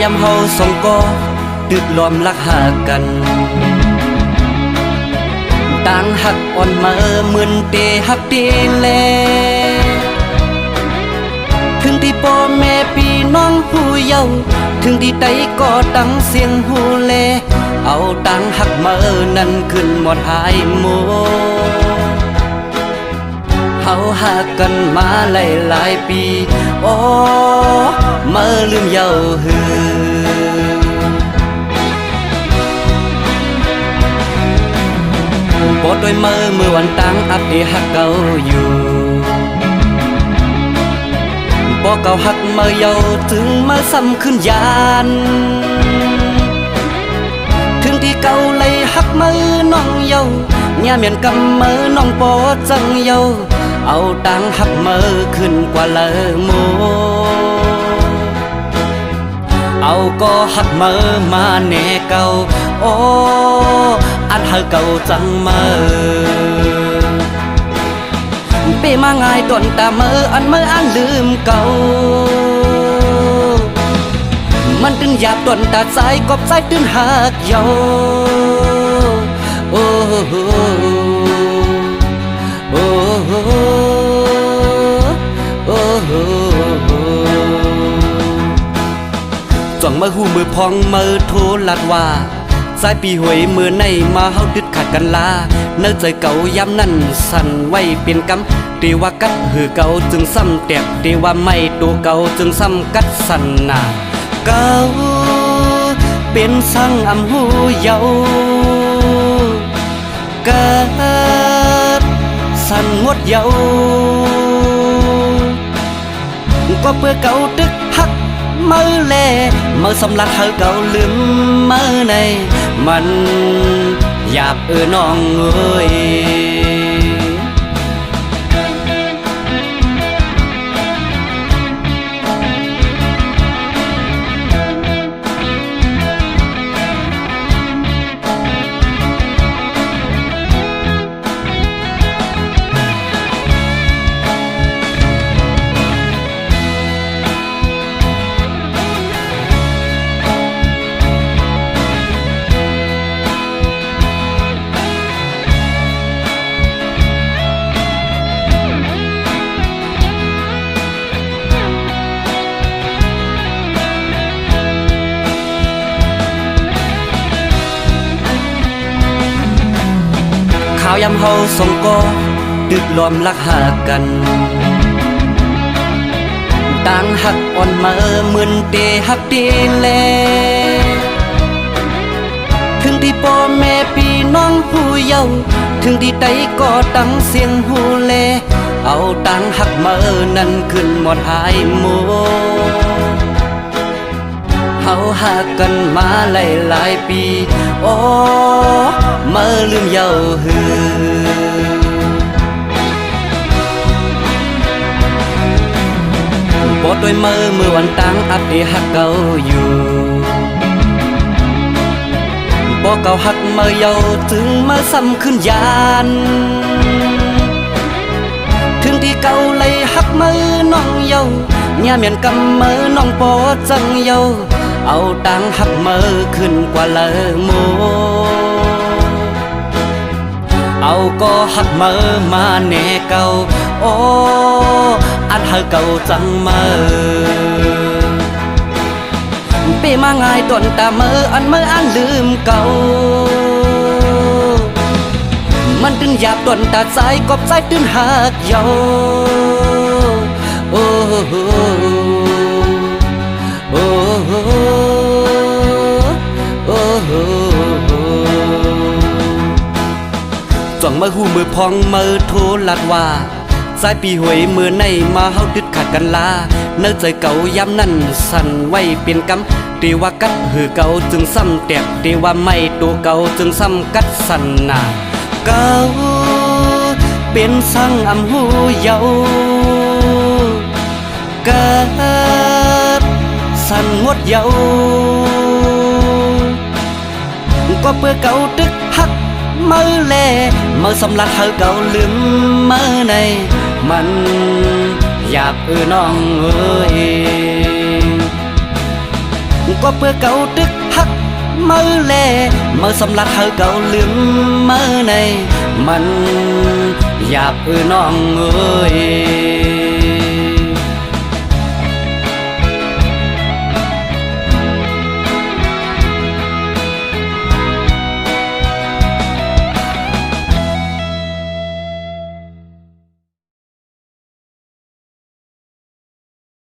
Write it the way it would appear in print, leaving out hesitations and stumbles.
ยำเฮาสองก็ตึกล้อมรักหากันต่างหักอ่อนมาเหมือนเตหักเตแลถึงที่พ่อแม่พี่น้องผู้เยาว์ถึงที่ใดก็ตั้งเสียงหูแลเอาต่างหักมานั้นขึ้นหมดหายหมดเฮาหากันมาหลายปีโอ้มาลืมเยาว์หือปอดด้วยเมื่อวันตั้งอัปเดตหักเก่าอยู่ปอเก่าหักเมื่อเยาถึงมาซ้ำขึ้นยานถึงที่เก่าเลยหักมือน้องเยาเนี่ยเมียนกำมือน้องปอจังเยาเอาตังหักมือขึ้นกว่าเลยโมเอาก็หักมือมาแน่เก่าโอ้อันหักเก่าจังมือเปมาง่ายต้นตามืออันมืออันลืมเก่ามันตึงหยาบต้นตาใจกบใจตึงหักเยาโอ้โหโอ้โหโอ้โหจ่องมือหูมือพองมือโทรลัดว่าสายปีหวยมือในมาเฮาดึดขาดกันลาเนื้อใจเก่าย้ำนั่นสั่นไว้เป็นกำตีว่ากัดหือเก่าจึงซ้ำแตกตีว่าไม่ตัวเก่าจึงซ้ำกัดสั่นหนาเก่าเป็นสั่งอำหูเยาเกิดสั่นหมดเยาก็เพื่อเก่าตึกหักมือแลมือสำลักเฮาเก่าลืมมือในมันหยาบน้องเอ้ยข้าวยำเฮาสองก็ตึกล้อมรักหากันต่างหักอ่อนมาเหมือนเตหักเตแลถึงที่พ่อแม่พี่น้องผู้เยาว์ถึงที่ใดก็ตั้งเสียงหูแลเอาต่างหักมานั้นขึ้นหมดหายหมดเฮาหากันมาหลายปีโอ้มาลืมเยาว์หือปอดด้วยเมื่อวันตั้งอัปเดตหักเก่าอยู่ปอเก่าหักเมื่อเยาถึงมาซ้ำขึ้นยานถึงที่เก่าเลยหักมือน้องเยาเนี่ยเมียนกำมือน้องปอจังเยาเอาตังหักมือขึ้นกว่าเลยโมเอาก็หักมือมาแน่เก่าโอ้อันหักเก่าจังมือเปมาง่ายต้นตามืออันมืออันลืมเก่ามันตึงหยาบต้นตาใจกบใจตึงหักเยาโอ้โหโอ้โหโอ้โหจ่องมือหูมือพองมือโทรลัดว่าสายปีหวยมือในมาเฮาดึดขาดกันลาเนื้อใจเก่าย้ำนั่นสั่นไว้เป็นกำตีว่ากัดหือเก่าจึงซ้ำแตกตีว่าไม่ตัวเก่าจึงซ้ำกัดสั่นหนาเก่าเป็นสั่งอำหูเยาเกิดสั่นหมดเยาก็เพื่อเก่าตึกหักมือแลมือสำลักเฮาเก่าลืมมือในมันหยาบน้องเอ้ย ก็เพื่อเก่าตึกฮักมือแลมือสำลัดเฮาเก่าลืมมือในมันหยาบน้องเอ้ย